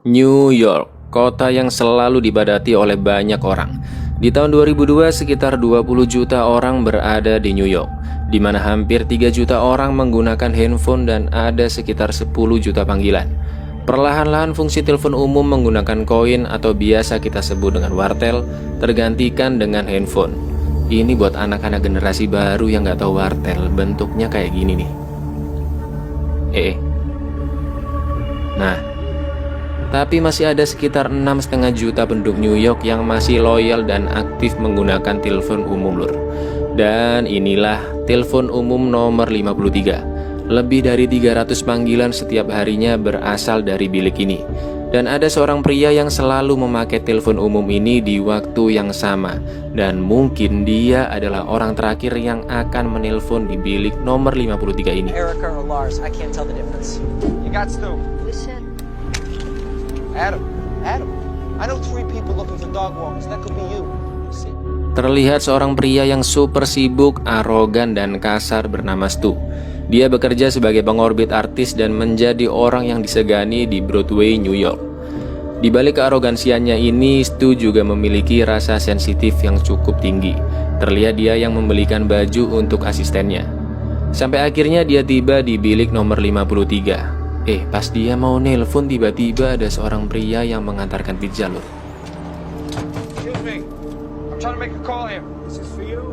New York, kota yang selalu dibadati oleh banyak orang. Di tahun 2002, sekitar 20 juta orang berada di New York, di mana hampir 3 juta orang menggunakan handphone dan ada sekitar 10 juta panggilan. Perlahan-lahan fungsi telepon umum menggunakan koin atau biasa kita sebut dengan wartel tergantikan dengan handphone. Ini buat anak-anak generasi baru yang nggak tahu wartel, bentuknya kayak gini nih. Nah, tapi masih ada sekitar 6,5 juta penduduk New York yang masih loyal dan aktif menggunakan telepon umum lur. Dan inilah telepon umum nomor 53. Lebih dari 300 panggilan setiap harinya berasal dari bilik ini. Dan ada seorang pria yang selalu memakai telepon umum ini di waktu yang sama. Dan mungkin dia adalah orang terakhir yang akan menelpon di bilik nomor 53 ini. Erica or Lars, I can't tell the difference. You got Stu. Adam. I know 3 people looking for dog walkers. That could be you. See? Terlihat seorang pria yang super sibuk, arogan, dan kasar bernama Stu. Dia bekerja sebagai pengorbit artis dan menjadi orang yang disegani di Broadway, New York. Di balik kearogansiannya ini, Stu juga memiliki rasa sensitif yang cukup tinggi. Terlihat dia yang membelikan baju untuk asistennya. Sampai akhirnya dia tiba di bilik nomor 53. Pas dia mau nelpon, tiba-tiba ada seorang pria yang mengantarkan pizza loh. Excuse me. I'm trying to make a call here. This is for you.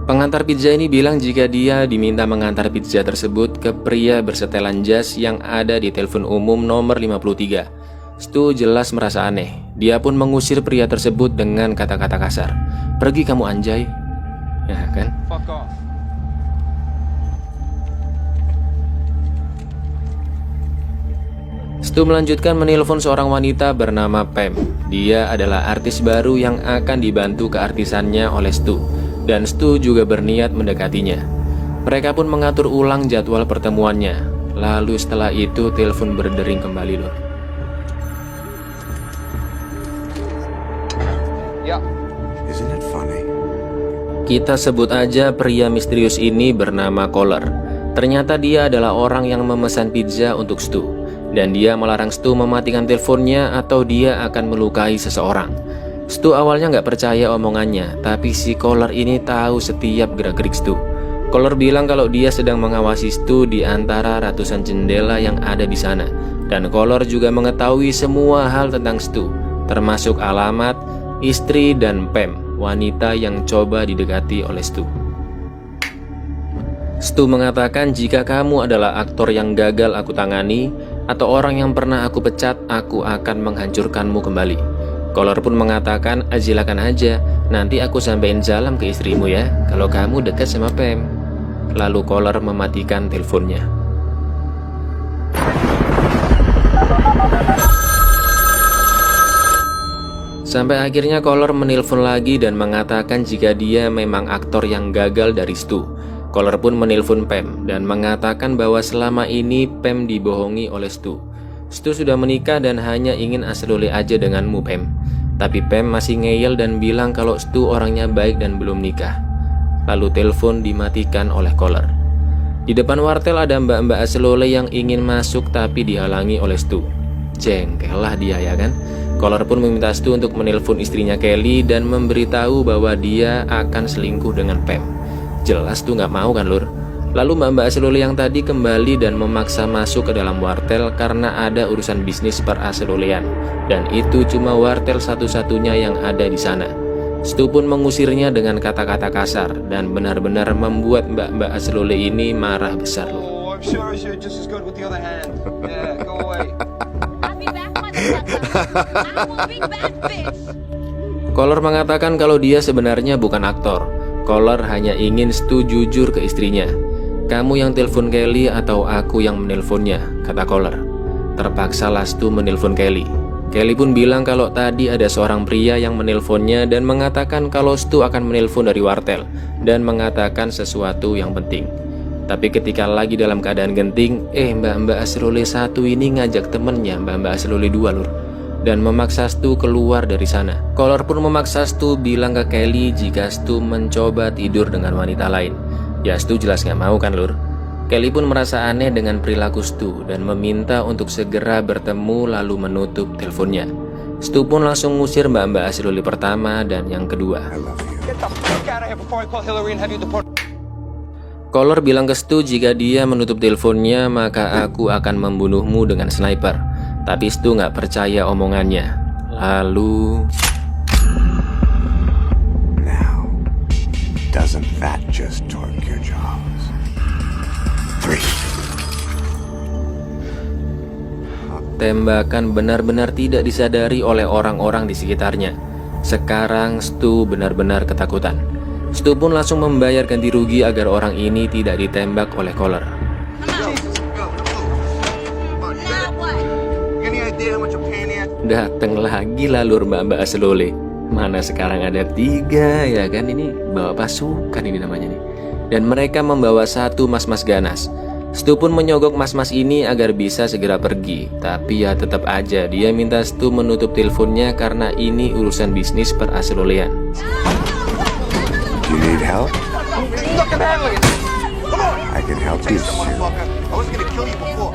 Pengantar pizza ini bilang jika dia diminta mengantar pizza tersebut ke pria bersetelan jas yang ada di telepon umum nomor 53. Stu jelas merasa aneh. Dia pun mengusir pria tersebut dengan kata-kata kasar. "Pergi kamu anjay." Ya kan? Fuck off. Stu melanjutkan menelpon seorang wanita bernama Pam. Dia adalah artis baru yang akan dibantu keartisannya oleh Stu. Dan Stu juga berniat mendekatinya. Mereka pun mengatur ulang jadwal pertemuannya. Lalu setelah itu telepon berdering kembali loh. Yeah. Isn't it funny? Kita sebut aja pria misterius ini bernama Kohler. Ternyata dia adalah orang yang memesan pizza untuk Stu. Dan dia melarang Stu mematikan teleponnya atau dia akan melukai seseorang. Stu awalnya nggak percaya omongannya, tapi si Kohler ini tahu setiap gerak-gerik Stu. Kohler bilang kalau dia sedang mengawasi Stu di antara ratusan jendela yang ada di sana. Dan Kohler juga mengetahui semua hal tentang Stu, termasuk alamat, istri, dan Pam, wanita yang coba didekati oleh Stu. Stu mengatakan jika kamu adalah aktor yang gagal aku tangani atau orang yang pernah aku pecat, aku akan menghancurkanmu kembali. Kohler pun mengatakan, silakan aja, nanti aku sampein salam ke istrimu ya, kalau kamu dekat sama Pam. Lalu Kohler mematikan teleponnya. Sampai akhirnya Kohler menelpon lagi dan mengatakan jika dia memang aktor yang gagal dari Stu. Kohler pun menelpon Pam dan mengatakan bahwa selama ini Pam dibohongi oleh Stu. Stu sudah menikah dan hanya ingin aslole aja denganmu Pam. Tapi Pam masih ngeyel dan bilang kalau Stu orangnya baik dan belum nikah. Lalu telepon dimatikan oleh Kohler. Di depan wartel ada mbak-mbak aslole yang ingin masuk tapi dihalangi oleh Stu. Jengkel lah dia ya kan. Kohler pun meminta Stu untuk menelpon istrinya Kelly dan memberitahu bahwa dia akan selingkuh dengan Pam. Jelas tuh nggak mau kan lur. Lalu mbak-mbak aslole yang tadi kembali dan memaksa masuk ke dalam wartel karena ada urusan bisnis peraslolean. Dan itu cuma wartel satu-satunya yang ada di sana. Stu pun mengusirnya dengan kata-kata kasar dan benar-benar membuat mbak-mbak aslole ini marah besar lur. Oh, I'm sure I should just as good with the other hand. Yeah, go away. I'll be back, motherfucker. I will be back, bitch. Kohler mengatakan kalau dia sebenarnya bukan aktor. Kohler hanya ingin Stu jujur ke istrinya. Kamu yang telepon Kelly atau aku yang menelponnya, kata Kohler. Terpaksalah Stu menelpon Kelly. Kelly pun bilang kalau tadi ada seorang pria yang menelponnya dan mengatakan kalau Stu akan menelpon dari wartel dan mengatakan sesuatu yang penting. Tapi ketika lagi dalam keadaan genting, mbak-mbak aslole satu ini ngajak temennya mbak-mbak aslole 2 lur. Dan memaksa Stu keluar dari sana. Kohler pun memaksa Stu bilang ke Kelly jika Stu mencoba tidur dengan wanita lain. Ya Stu jelas gak mau kan lur. Kelly pun merasa aneh dengan perilaku Stu dan meminta untuk segera bertemu lalu menutup teleponnya. Stu pun langsung ngusir mbak-mbak Asloli pertama dan yang kedua. Get the fuck out of here before I call Hillary and have you deported. Connor bilang ke Stu jika dia menutup teleponnya maka aku akan membunuhmu dengan sniper. Tapi Stu nggak percaya omongannya. Lalu Now, doesn't that just torque your jaws? 3. tembakan benar-benar tidak disadari oleh orang-orang di sekitarnya. Sekarang Stu benar-benar ketakutan. Stu pun langsung membayar ganti rugi agar orang ini tidak ditembak oleh Collar. Now what? Any idea how much I'm paying you? Dateng lagi lalur mbak-mbak Asloli. Mana sekarang ada 3 ya kan, ini bawa pasukan ini namanya nih. Dan mereka membawa 1 mas-mas ganas. Stu pun menyogok mas-mas ini agar bisa segera pergi. Tapi ya tetap aja dia minta Stu menutup teleponnya karena ini urusan bisnis per Aslolean. You need help? Look, I'm handling it. I can help you. Motherfucker. I was gonna kill you before.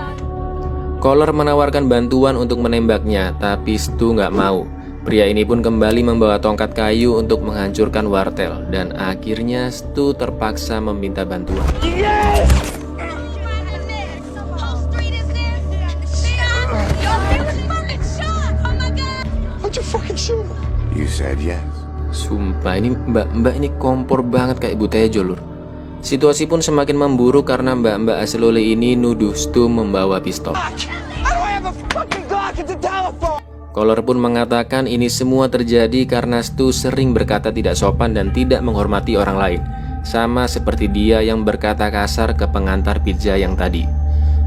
Collar menawarkan bantuan untuk menembaknya, tapi Stu nggak mau. Pria ini pun kembali membawa tongkat kayu untuk menghancurkan wartel, dan akhirnya Stu terpaksa meminta bantuan. Whole street is this? Shit! Your bitch fucking shot! Oh my god! How'd you fucking shoot him? You said yes. Sumpah ini mbak-mbak ini kompor banget kayak ibu Tejo lur. Situasi pun semakin memburuk karena mbak-mbak Asloli ini nuduh Stu membawa pistol. I don't have a fucking Glock at the telephone. Collar pun mengatakan ini semua terjadi karena Stu sering berkata tidak sopan dan tidak menghormati orang lain. Sama seperti dia yang berkata kasar ke pengantar pizza yang tadi.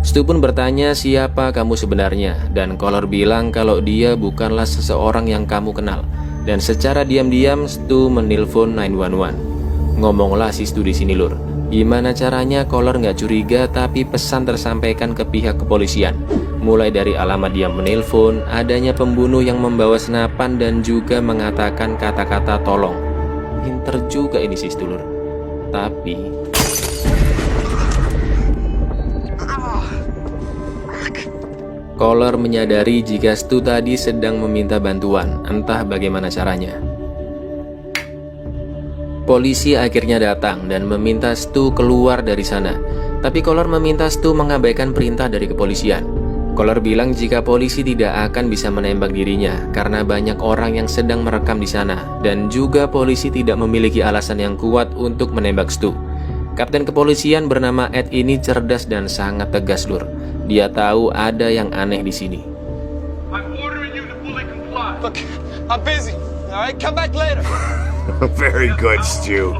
Stu pun bertanya siapa kamu sebenarnya, dan Collar bilang kalau dia bukanlah seseorang yang kamu kenal. Dan secara diam-diam Stu menelpon 911. Ngomonglah si Stu di sini lur. Gimana caranya Collar nggak curiga tapi pesan tersampaikan ke pihak kepolisian. Mulai dari alamat dia menelpon, adanya pembunuh yang membawa senapan dan juga mengatakan kata-kata tolong. Pinter juga ini si Stu lur. Tapi Collar menyadari jika Stu tadi sedang meminta bantuan, entah bagaimana caranya. Polisi akhirnya datang dan meminta Stu keluar dari sana. Tapi Collar meminta Stu mengabaikan perintah dari kepolisian. Collar bilang jika polisi tidak akan bisa menembak dirinya karena banyak orang yang sedang merekam di sana, dan juga polisi tidak memiliki alasan yang kuat untuk menembak Stu. Kapten kepolisian bernama Ed ini cerdas dan sangat tegas lur. Dia tahu ada yang aneh di sini. I'm ordering you to fully comply. Look, I'm busy. All right, come back later. Very good, Stu.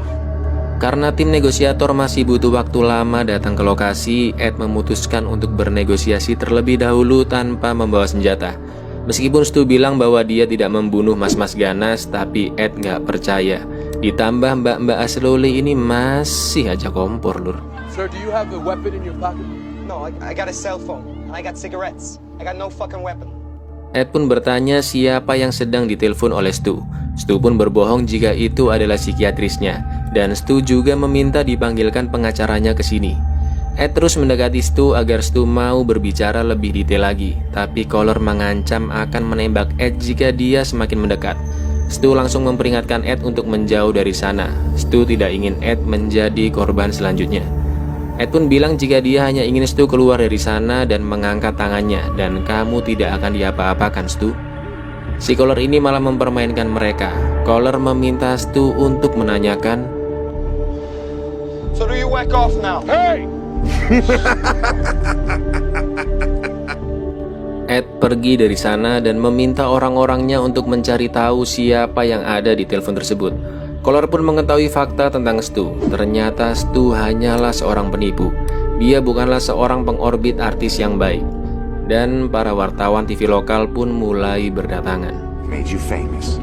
Karena tim negosiator masih butuh waktu lama datang ke lokasi, Ed memutuskan untuk bernegosiasi terlebih dahulu tanpa membawa senjata. Meskipun Stu bilang bahwa dia tidak membunuh mas-mas ganas, tapi Ed nggak percaya. Ditambah mbak-mbak Asloli ini masih aja kompor lur. Sir, do you have a weapon in your pocket? No, I got a cell phone and I got cigarettes. I got no fucking weapon. Ed pun bertanya siapa yang sedang ditelepon oleh Stu. Stu pun berbohong jika itu adalah psikiatrisnya, dan Stu juga meminta dipanggilkan pengacaranya ke sini. Ed terus mendekati Stu agar Stu mau berbicara lebih detail lagi, tapi Collar mengancam akan menembak Ed jika dia semakin mendekat. Stu langsung memperingatkan Ed untuk menjauh dari sana. Stu tidak ingin Ed menjadi korban selanjutnya. Ed pun bilang jika dia hanya ingin Stu keluar dari sana dan mengangkat tangannya, dan kamu tidak akan diapa-apakan Stu. Si Collar ini malah mempermainkan mereka. Collar meminta Stu untuk menanyakan, So do you whack off now? Hey! Ed pergi dari sana dan meminta orang-orangnya untuk mencari tahu siapa yang ada di telepon tersebut. Collar pun mengetahui fakta tentang Stu. Ternyata Stu hanyalah seorang penipu. Dia bukanlah seorang pengorbit artis yang baik. Dan para wartawan TV lokal pun mulai berdatangan. Made you famous.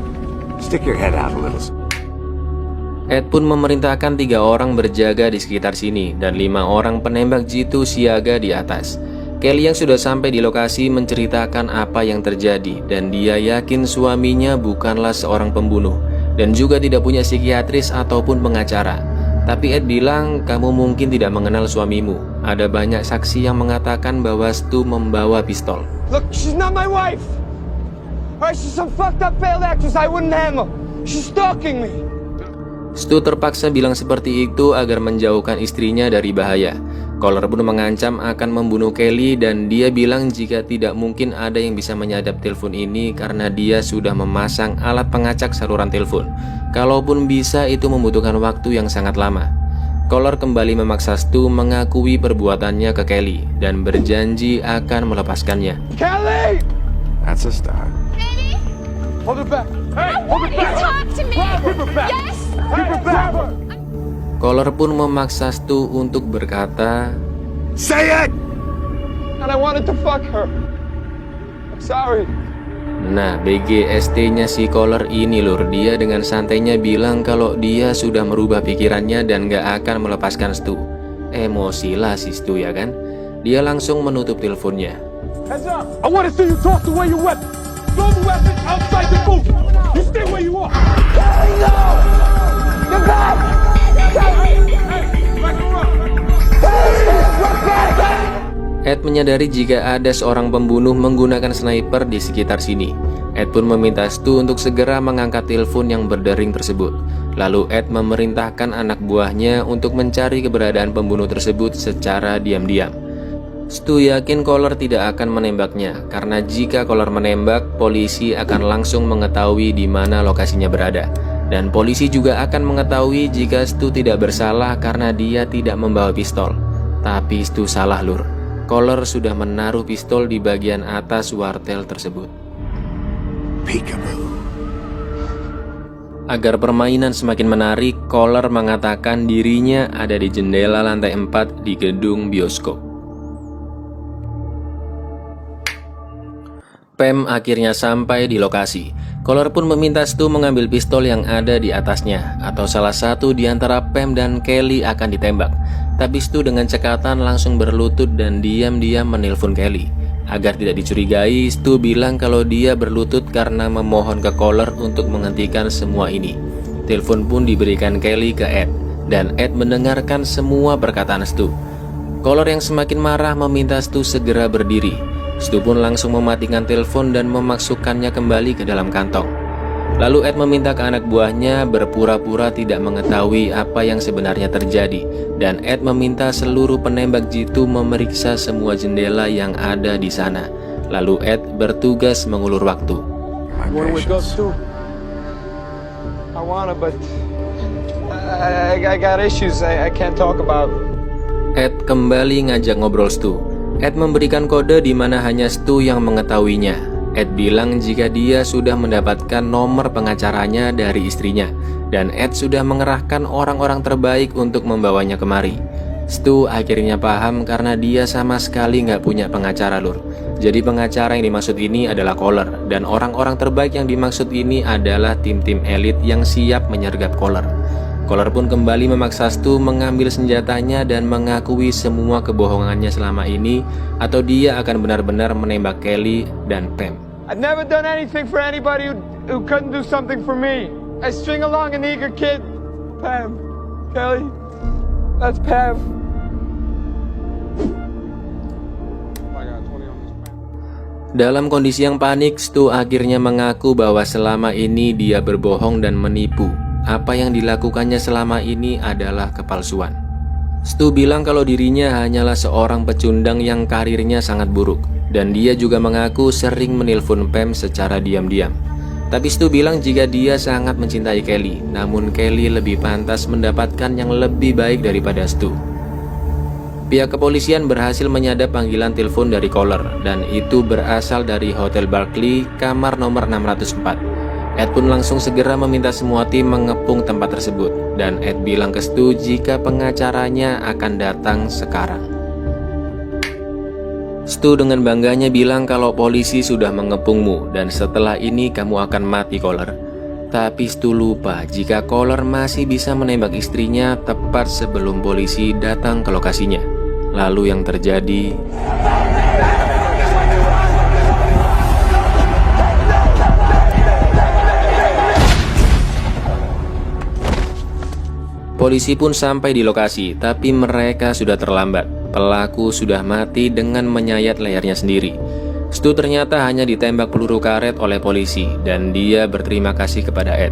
Stick your head out a little. Ed pun memerintahkan 3 orang berjaga di sekitar sini dan 5 orang penembak jitu siaga di atas. Kelly yang sudah sampai di lokasi menceritakan apa yang terjadi, dan dia yakin suaminya bukanlah seorang pembunuh dan juga tidak punya psikiatris ataupun pengacara. Tapi Ed bilang, kamu mungkin tidak mengenal suamimu. Ada banyak saksi yang mengatakan bahwa Stu membawa pistol. Look, she's not my wife. Alright, she's some fucked up failed actress I wouldn't handle. She's stalking me. Stu terpaksa bilang seperti itu agar menjauhkan istrinya dari bahaya. Kohler pun mengancam akan membunuh Kelly dan dia bilang jika tidak mungkin ada yang bisa menyadap telepon ini karena dia sudah memasang alat pengacak saluran telepon. Kalaupun bisa itu membutuhkan waktu yang sangat lama. Kohler kembali memaksa Stu mengakui perbuatannya ke Kelly dan berjanji akan melepaskannya. Kelly! That's a start. Baby, Hold her back. Hey, I want you to talk to me. Keep her back. Yes. Keep her back. Kohler pun memaksa Stu untuk berkata, Say it! And I wanted to fuck her. I'm sorry. nah BGST-nya si Kohler ini lur, dia dengan santainya bilang kalau dia sudah merubah pikirannya dan gak akan melepaskan Stu. Emosilah si Stu ya kan. Dia langsung menutup teleponnya. Hands up. I want to see you toss away your weapon. Throw the weapon outside the booth. You stay where you are. Kelly, no! Get back! Ed menyadari jika ada seorang pembunuh menggunakan sniper di sekitar sini. Ed pun meminta Stu untuk segera mengangkat telepon yang berdering tersebut. Lalu Ed memerintahkan anak buahnya untuk mencari keberadaan pembunuh tersebut secara diam-diam. Stu yakin Kohler tidak akan menembaknya, karena jika Kohler menembak, polisi akan langsung mengetahui di mana lokasinya berada. Dan polisi juga akan mengetahui jika Stu tidak bersalah karena dia tidak membawa pistol. Tapi Stu salah lur. Kohler sudah menaruh pistol di bagian atas wartel tersebut. Peekaboo. Agar permainan semakin menarik, Kohler mengatakan dirinya ada di jendela lantai 4 di gedung bioskop. Pam akhirnya sampai di lokasi. Kohler pun meminta Stu mengambil pistol yang ada di atasnya, atau salah satu di antara Pam dan Kelly akan ditembak. Tapi Stu dengan cekatan langsung berlutut dan diam-diam menelpon Kelly. Agar tidak dicurigai, Stu bilang kalau dia berlutut karena memohon ke Kohler untuk menghentikan semua ini. Telepon pun diberikan Kelly ke Ed, dan Ed mendengarkan semua perkataan Stu. Kohler yang semakin marah meminta Stu segera berdiri. Stu pun langsung mematikan telepon dan memasukkannya kembali ke dalam kantong. Lalu Ed meminta ke anak buahnya berpura-pura tidak mengetahui apa yang sebenarnya terjadi. Dan Ed meminta seluruh penembak jitu memeriksa semua jendela yang ada di sana. Lalu Ed bertugas mengulur waktu. My You wanna wake up, patience. Stu? I wanna, but I got issues I can't talk about. Ed kembali ngajak ngobrol Stu. Ed memberikan kode di mana hanya Stu yang mengetahuinya. Ed bilang jika dia sudah mendapatkan nomor pengacaranya dari istrinya, dan Ed sudah mengerahkan orang-orang terbaik untuk membawanya kemari. Stu akhirnya paham karena dia sama sekali nggak punya pengacara lur. Jadi pengacara yang dimaksud ini adalah Kohler, dan orang-orang terbaik yang dimaksud ini adalah tim-tim elit yang siap menyergap Kohler. Kohler pun kembali memaksa Stu mengambil senjatanya dan mengakui semua kebohongannya selama ini, atau dia akan benar-benar menembak Kelly dan Pam. I've never done anything for anybody who couldn't do something for me. I string along an eager kid. Pam. Kelly. That's Pam. Dalam kondisi yang panik, Stu akhirnya mengaku bahwa selama ini dia berbohong dan menipu. Apa yang dilakukannya selama ini adalah kepalsuan. Stu bilang kalau dirinya hanyalah seorang pecundang yang karirnya sangat buruk, dan dia juga mengaku sering menelpon Pam secara diam-diam. Tapi Stu bilang jika dia sangat mencintai Kelly, namun Kelly lebih pantas mendapatkan yang lebih baik daripada Stu. Pihak kepolisian berhasil menyadap panggilan telepon dari Kohler, dan itu berasal dari Hotel Barclay, kamar nomor 604. Ed pun langsung segera meminta semua tim mengepung tempat tersebut, dan Ed bilang ke Stu jika pengacaranya akan datang sekarang. Stu dengan bangganya bilang kalau polisi sudah mengepungmu dan setelah ini kamu akan mati Kohler. Tapi Stu lupa jika Kohler masih bisa menembak istrinya tepat sebelum polisi datang ke lokasinya. Lalu yang terjadi... Polisi pun sampai di lokasi, tapi mereka sudah terlambat. Pelaku sudah mati dengan menyayat lehernya sendiri. Stu ternyata hanya ditembak peluru karet oleh polisi dan dia berterima kasih kepada Ed.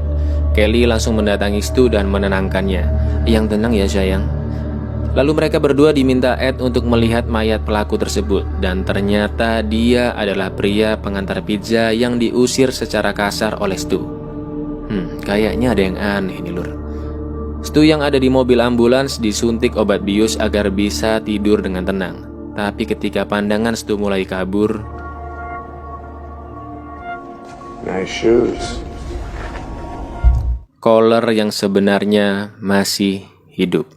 Kelly langsung mendatangi Stu dan menenangkannya. "Yang tenang ya sayang." Lalu mereka berdua diminta Ed untuk melihat mayat pelaku tersebut dan ternyata dia adalah pria pengantar pizza yang diusir secara kasar oleh Stu. Kayaknya ada yang aneh nih lur. Stu yang ada di mobil ambulans disuntik obat bius agar bisa tidur dengan tenang. Tapi ketika pandangan Stu mulai kabur, Nice shoes. Kohler yang sebenarnya masih hidup.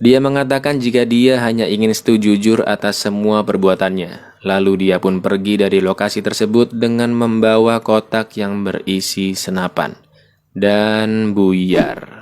Dia mengatakan jika dia hanya ingin Stu jujur atas semua perbuatannya. Lalu dia pun pergi dari lokasi tersebut dengan membawa kotak yang berisi senapan dan buyar.